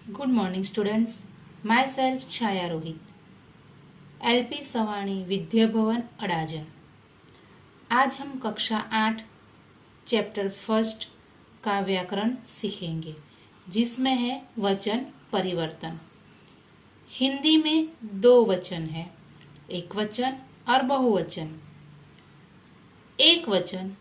Good morning students, myself Chhaya Rohit, LP Savani Vidya Bhavan Adajan. आज हम कक्षा 8 चैप्टर फर्स्ट का व्याकरण सीखेंगे, जिसमें है वचन परिवर्तन। हिंदी में दो वचन है, एक वचन और बहुवचन। एक वचन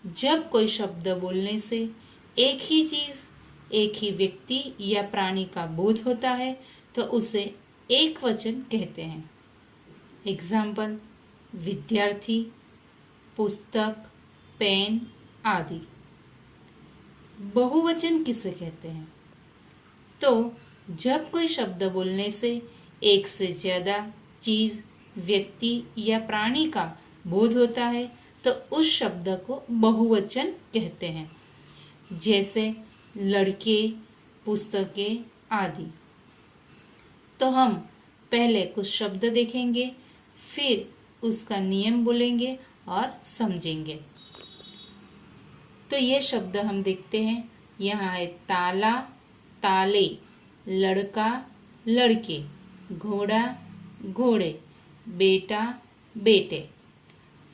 जब कोई शब्द बोलने से एक ही चीज, एक ही व्यक्ति या प्राणी का बोध होता है तो उसे एक वचन कहते हैं। एग्जाम्पल: विद्यार्थी, पुस्तक, पेन आदि। बहुवचन किसे कहते हैं? तो जब कोई शब्द बोलने से एक से ज्यादा चीज, व्यक्ति या प्राणी का बोध होता है तो उस शब्द को बहुवचन कहते हैं। जैसे लड़के, पुस्तकें आदि। तो हम पहले कुछ शब्द देखेंगे, फिर उसका नियम बोलेंगे और समझेंगे। तो ये शब्द हम देखते हैं। यहाँ है ताला, ताले, लड़का, लड़के, घोड़ा, घोड़े, बेटा, बेटे।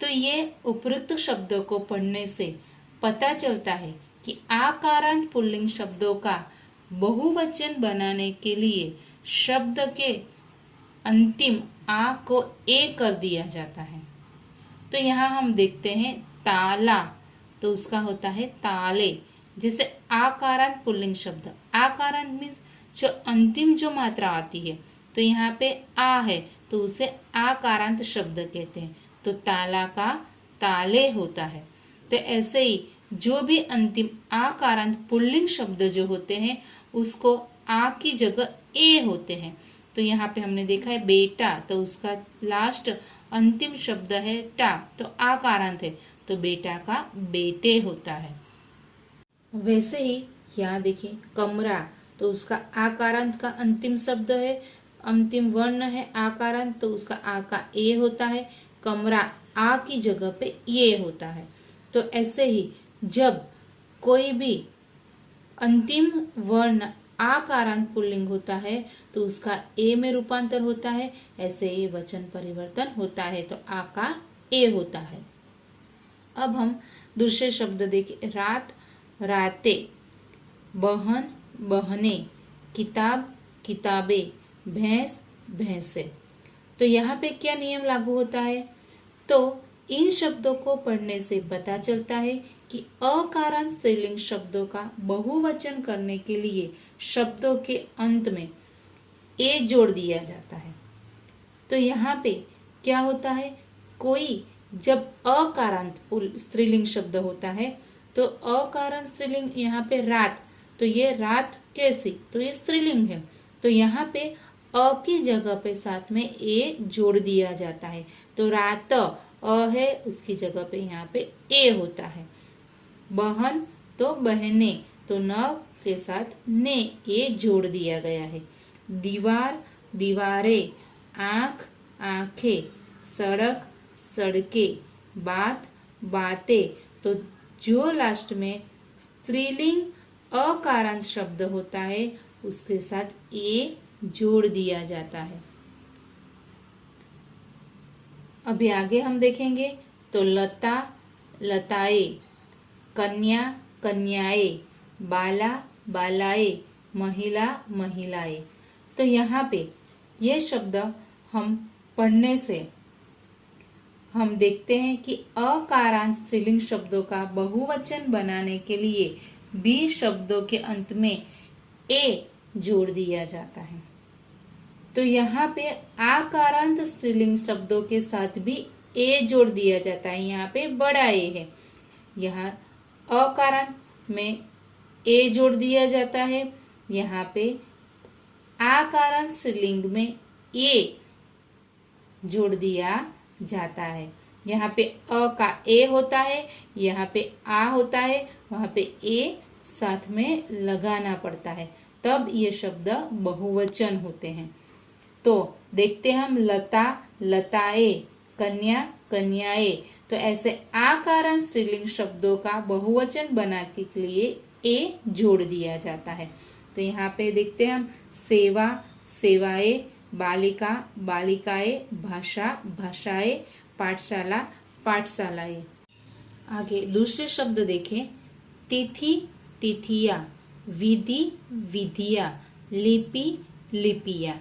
तो ये उपरोक्त शब्दों को पढ़ने से पता चलता है कि आकारांत पुल्लिंग शब्दों का बहुवचन बनाने के लिए शब्द के अंतिम आ को ए कर दिया जाता है। तो यहाँ हम देखते हैं ताला, तो उसका होता है ताले। जैसे आकारांत पुल्लिंग शब्द, आकारांत मीन्स जो अंतिम जो मात्रा आती है, तो यहाँ पे आ है तो उसे आकारांत शब्द कहते हैं। तो ताला का ताले होता है। तो ऐसे ही जो भी अंतिम आकारांत पुल्लिंग शब्द जो होते हैं उसको आ की जगह ए होते हैं। तो यहाँ पे हमने देखा है बेटा, तो उसका लास्ट अंतिम शब्द है टा, तो आकारांत है, तो बेटा का बेटे होता है। वैसे ही यहाँ देखिए कमरा, तो उसका आकारांत का अंतिम शब्द है, अंतिम वर्ण है आकारांत, तो उसका आ का ए होता है। कमरा आ की जगह पे ये होता है। तो ऐसे ही जब कोई भी अंतिम वर्ण आकारांत पुल्लिंग होता है तो उसका ए में रूपांतर होता है। ऐसे ये वचन परिवर्तन होता है, तो आ का ए होता है। अब हम दूसरे शब्द देखें। रात, राते, बहन, बहने, किताब, किताबें, भैंस, भैंसे। तो यहाँ पे क्या नियम लागू होता है? तो इन शब्दों को पढ़ने से पता चलता है कि अकारांत स्त्रीलिंग शब्दों का बहुवचन करने के लिए शब्दों के अंत में ए जोड़ दिया जाता है। तो यहाँ पे क्या होता है? कोई जब अकारांत स्त्रीलिंग शब्द होता है तो अकारांत स्त्रीलिंग यहाँ पे रात, तो ये रात कैसी, तो ये स्त्रीलिंग है, तो यहाँ पे अ की जगह पे साथ में ए जोड़ दिया जाता है। तो रात अ है, उसकी जगह पे यहाँ पे ए होता है। बहन तो बहने, तो न के साथ ने ए जोड़ दिया गया है। दीवार, दीवारें, आंख, आंखें, सड़क, सड़कें, बात, बातें। तो जो लास्ट में स्त्रीलिंग अकारांत शब्द होता है उसके साथ ए जोड़ दिया जाता है। अभी आगे हम देखेंगे। तो लता, लताए, कन्या, कन्याए, बाला, बालाए, महिला, महिलाए। तो यहाँ पे ये शब्द हम पढ़ने से हम देखते हैं कि अकारांत स्त्रीलिंग शब्दों का बहुवचन बनाने के लिए बी शब्दों के अंत में ए जोड़ दिया जाता है। तो यहाँ पे आकारांत स्त्रीलिंग शब्दों के साथ भी ए जोड़ दिया जाता है। यहाँ पे बड़ा ए है, यहाँ अकारांत में ए जोड़ दिया जाता है, यहाँ पे आकारांत स्त्रीलिंग में ए जोड़ दिया जाता है। यहाँ पे अ का ए होता है, यहाँ पे आ होता है, वहां पे ए साथ में लगाना पड़ता है, तब ये शब्द बहुवचन होते हैं। तो देखते हैं हम लता, लताए, कन्या, कन्याए। तो ऐसे आकारांत स्त्रीलिंग शब्दों का बहुवचन बनाने के लिए ए जोड़ दिया जाता है। तो यहाँ पे देखते हैं हम सेवा, सेवाएं, बालिका, बालिकाएं, भाषा, भाषाएं, पाठशाला, पाठशालाएं। आगे दूसरे शब्द देखें, तिथि, तिथिया, विधि, विधिया, लिपि, लिपिया।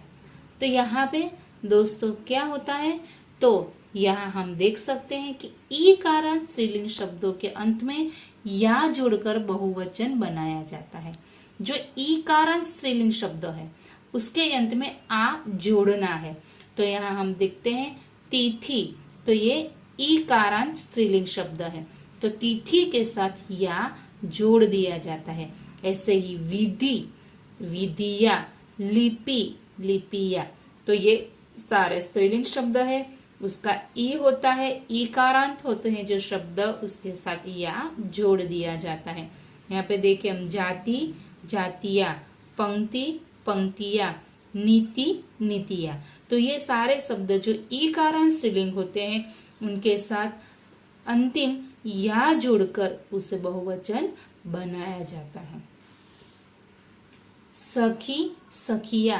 तो यहाँ पे दोस्तों क्या होता है, तो यहाँ हम देख सकते हैं कि ई कारक स्त्रीलिंग शब्दों के अंत में या जोड़कर बहुवचन बनाया जाता है। जो ई कारक स्त्रीलिंग शब्द है उसके अंत में आ जोड़ना है। तो यहाँ हम देखते हैं तिथि, तो ये ई कारक स्त्रीलिंग शब्द है, तो तिथि के साथ या जोड़ दिया जाता है। ऐसे ही विधि, विधिया, लिपि, लिपिया, तो ये सारे स्त्रीलिंग शब्द है, उसका ई होता है, ई कारांत होते हैं जो शब्द, उसके साथ या जोड़ दिया जाता है। यहाँ पे देखिए हम जाति, जातिया, पंक्ति, पंक्तिया, नीति, नीतिया, तो ये सारे शब्द जो ई कारांत स्त्रीलिंग होते हैं उनके साथ अंतिम या जोड़कर उसे बहुवचन बनाया जाता है। सखी, सखिया,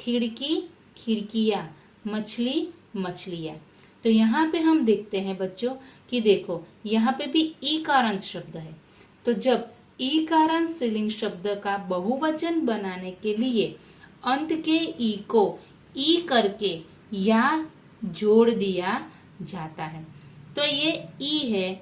खिड़की, खिड़किया, मछली, मछलियां। तो यहाँ पे हम देखते हैं बच्चों कि देखो यहाँ पे भी ई कारांत शब्द है, तो जब ई कारांत स्त्रीलिंग शब्द का बहुवचन बनाने के लिए अंत के ई को ई करके या जोड़ दिया जाता है। तो ये ई है,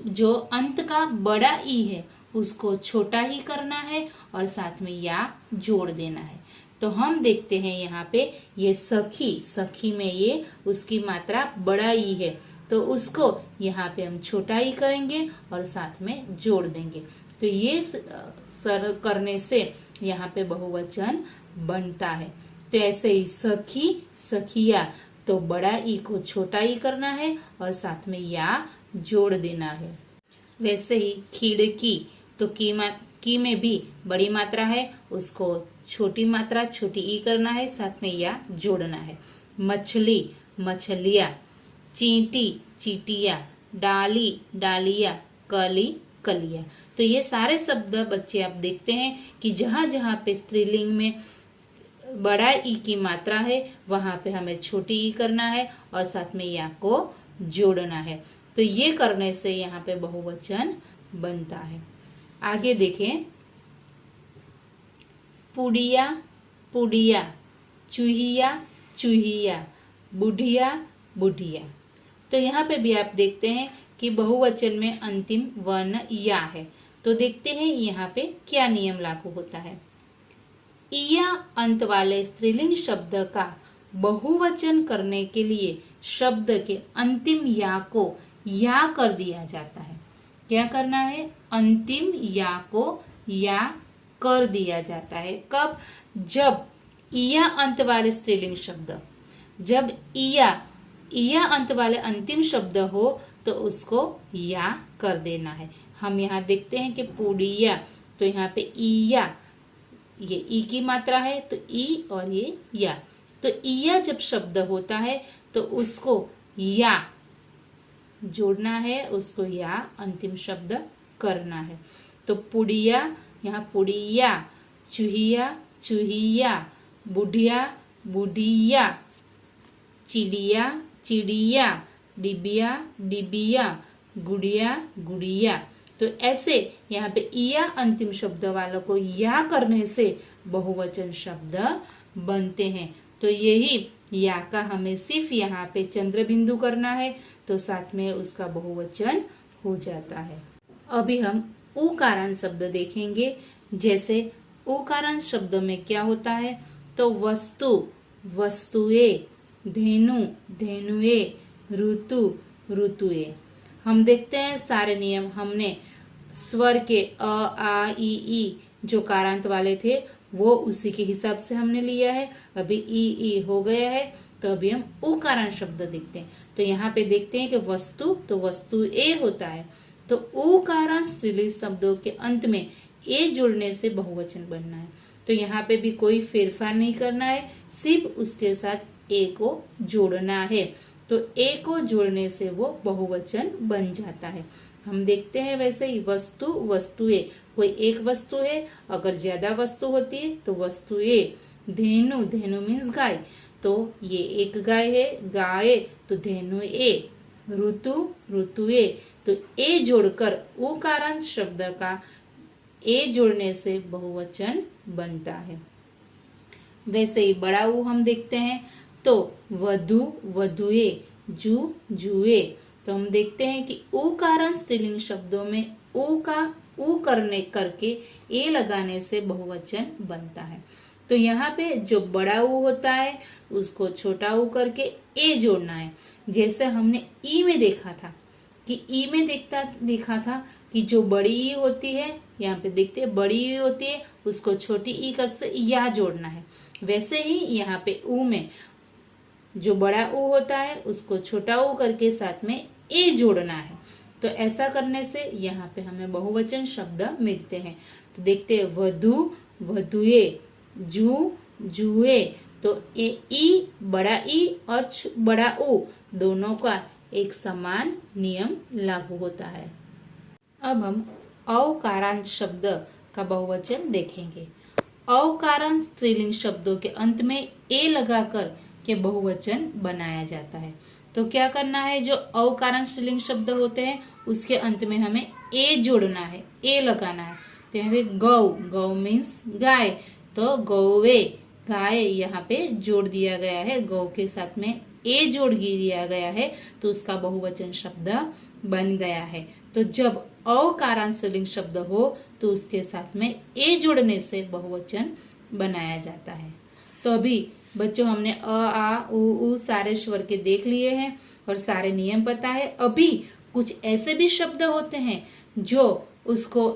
जो अंत का बड़ा ई है उसको छोटा ही करना है और साथ में या जोड़ देना है। तो हम देखते हैं यहाँ पे ये सखी, सखी में ये उसकी मात्रा बड़ा ई है, तो उसको यहाँ पे हम छोटा ई करेंगे और साथ में जोड़ देंगे। तो ये करने से यहाँ पे बहुवचन बनता है। तो ऐसे ही सखी, सखिया, तो बड़ा ई को छोटा ई करना है और साथ में या जोड़ देना है। वैसे ही खिड़की, तो की में भी बड़ी मात्रा है, उसको छोटी मात्रा छोटी ई करना है, साथ में या जोड़ना है। मछली, मछलिया, चींटी, चींटिया, डाली, डालिया, कली, कलिया। तो ये सारे शब्द बच्चे आप देखते हैं कि जहां जहां पे स्त्रीलिंग में बड़ा ई की मात्रा है वहां पे हमें छोटी ई करना है और साथ में या को जोड़ना है। तो ये करने से यहाँ पे बहुवचन बनता है। आगे देखें, पुड़िया, पुड़िया, चूहिया, चूहिया, बुढ़िया, बुढ़िया। तो यहाँ पे भी आप देखते हैं कि बहुवचन में अंतिम वर्ण या है। तो देखते हैं यहाँ पे क्या नियम लागू होता है। इया अंत वाले स्त्रीलिंग शब्द का बहुवचन करने के लिए शब्द के अंतिम या को या कर दिया जाता है। क्या करना है, अंतिम या को या कर दिया जाता है। कब, जब इया अंत वाले स्त्रीलिंग शब्द, जब इया अंत वाले अंतिम शब्द हो तो उसको या कर देना है। हम यहाँ देखते हैं कि पुड़िया, तो यहाँ पे इया, ये ई की मात्रा है तो ई और ये या, तो इया जब शब्द होता है तो उसको या जोड़ना है, उसको या अंतिम शब्द करना है। तो पुड़िया, यहाँ पुड़िया, चूहिया, चूहिया, बुढ़िया, बुढ़िया, चिड़िया, चिड़िया, डिबिया, डिबिया, गुड़िया, गुड़िया। तो ऐसे यहाँ पे इया अंतिम शब्द वालों को या करने से बहुवचन शब्द बनते हैं। तो यही या का हमें सिर्फ यहाँ पे चंद्र बिंदु करना है तो साथ में उसका बहुवचन हो जाता है। अभी हम उकारांत शब्द देखेंगे। जैसे उकारांत शब्दों में क्या होता है, तो वस्तु, वस्तुएं, धेनु, धेनुए, ऋतु, ऋतुए। हम देखते हैं सारे नियम हमने स्वर के अ, आ, ई जो कारांत वाले थे वो उसी के हिसाब से हमने लिया है। अभी ई हो गया है तो अभी हम उकारांत शब्द देखते हैं। तो यहाँ पे देखते हैं कि वस्तु, तो वस्तु ए होता है, तो उकारांत स्त्रीलिंग शब्दों के अंत में ए जोड़ने से बहुवचन बनना है। तो यहाँ पे भी कोई फेरफार नहीं करना है, सिर्फ उसके साथ ए को जोड़ना है। तो ए को जोड़ने से वो बहुवचन बन जाता है। हम देखते हैं वैसे ही वस्तु, वस्तुएं, कोई एक वस्तु है, अगर ज्यादा वस्तु होती है तो वस्तु ए। धेनु, धेनु मीन्स गाय, तो ये एक गाय है, गाय, तो धेनु ए। ऋतु, ऋतु ए, तो ए जोड़कर उकारांत शब्द का ए जोड़ने से बहुवचन बनता है। वैसे ही बड़ा ऊ हम देखते हैं तो वधु, वधुए, जू, जुए। तो हम देखते हैं कि उकारांत स्त्रीलिंग शब्दों में ऊ का ऊ करके ए लगाने से बहुवचन बनता है। तो यहाँ पे जो बड़ा ऊ होता है उसको छोटा ऊ करके ए जोड़ना है। जैसे हमने ई में देखा था कि ई में देखा था कि जो बड़ी ई होती है, यहाँ पे देखते हैं बड़ी ई होती है, उसको छोटी ई कर से या जोड़ना है। वैसे ही यहाँ पे ऊ में जो बड़ा ऊ होता है उसको छोटा ऊ करके साथ में ए जोड़ना है। तो ऐसा करने से यहाँ पे हमें बहुवचन शब्द मिलते हैं। तो देखते हैं वधु, वधुए, जू, जुए। तो ए ई, बड़ा ई और बड़ा ऊ दोनों का एक समान नियम लागू होता है। अब हम अवकारांत शब्द का बहुवचन देखेंगे। अवकारांत स्त्रीलिंग शब्दों के अंत में ए लगाकर के बहुवचन बनाया जाता है। तो क्या करना है, जो अवकारांत स्त्रीलिंग शब्द होते हैं उसके अंत में हमें ए जोड़ना है, ए लगाना है। तो यहाँ गौ, गौ मीन्स गाय, तो गौवे, गाय यहाँ पे जोड़ दिया गया है, गौ के साथ में ए जोड़ दिया गया है, तो उसका बहुवचन शब्द बन गया है। तो जब अवकारांत स्त्रीलिंग शब्द हो तो उसके साथ में ए जोड़ने से बहुवचन बनाया जाता है। तो अभी बच्चों हमने अ, आ, उ सारे स्वर के देख लिए हैं और सारे नियम पता है। अभी कुछ ऐसे भी शब्द होते हैं जो उसको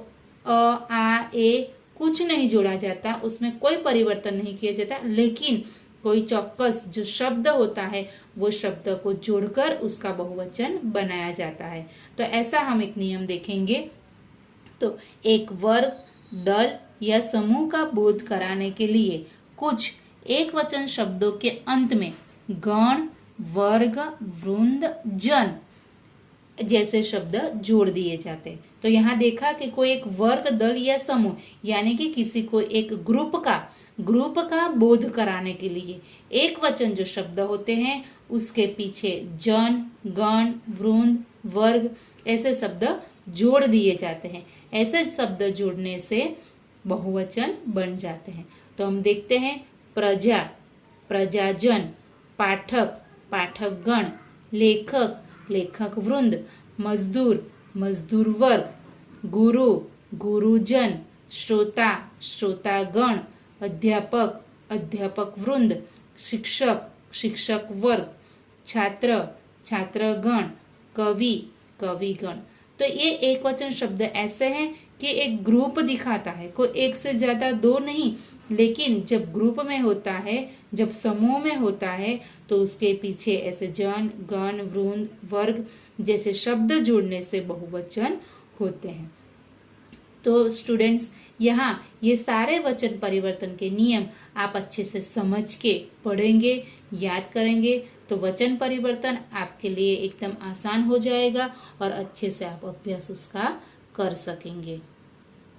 अ, आ, ए कुछ नहीं जोड़ा जाता, उसमें कोई परिवर्तन नहीं किया जाता, लेकिन कोई चौक्कस जो शब्द होता है वो शब्द को जोड़कर उसका बहुवचन बनाया जाता है। तो ऐसा हम एक नियम देखेंगे। तो एक वर्ग, दल या समूह का बोध कराने के लिए कुछ एक वचन शब्दों के अंत में गण, वर्ग, वृंद, जन जैसे शब्द जोड़ दिए जाते हैं। तो यहाँ देखा कि कोई एक वर्ग, दल या समूह यानी कि किसी को एक ग्रुप का बोध कराने के लिए एक वचन जो शब्द होते हैं उसके पीछे जन, गण, वृंद, वर्ग ऐसे शब्द जोड़ दिए जाते हैं। ऐसे शब्द जोड़ने से बहुवचन बन जाते हैं। तो हम देखते हैं प्रजा, प्रजाजन, पाठक, पाठकगण, लेखक, लेखक वृंद, मजदूर, मजदूर वर्ग, गुरु, गुरुजन, श्रोता, श्रोतागण, अध्यापक, अध्यापक वृंद, शिक्षक, शिक्षक वर्ग, छात्र, छात्रगण, कवि, कविगण। तो ये एक वचन शब्द ऐसे हैं कि एक ग्रुप दिखाता है, कोई एक से ज्यादा दो नहीं, लेकिन जब ग्रुप में होता है, जब समूह में होता है तो उसके पीछे ऐसे जन, गण, वृंद, वर्ग जैसे शब्द जोड़ने से बहुवचन होते हैं। तो स्टूडेंट्स, यहाँ ये सारे वचन परिवर्तन के नियम आप अच्छे से समझ के पढ़ेंगे, याद करेंगे तो वचन परिवर्तन आपके लिए एकदम आसान हो जाएगा और अच्छे से आप अभ्यास उसका कर सकेंगे।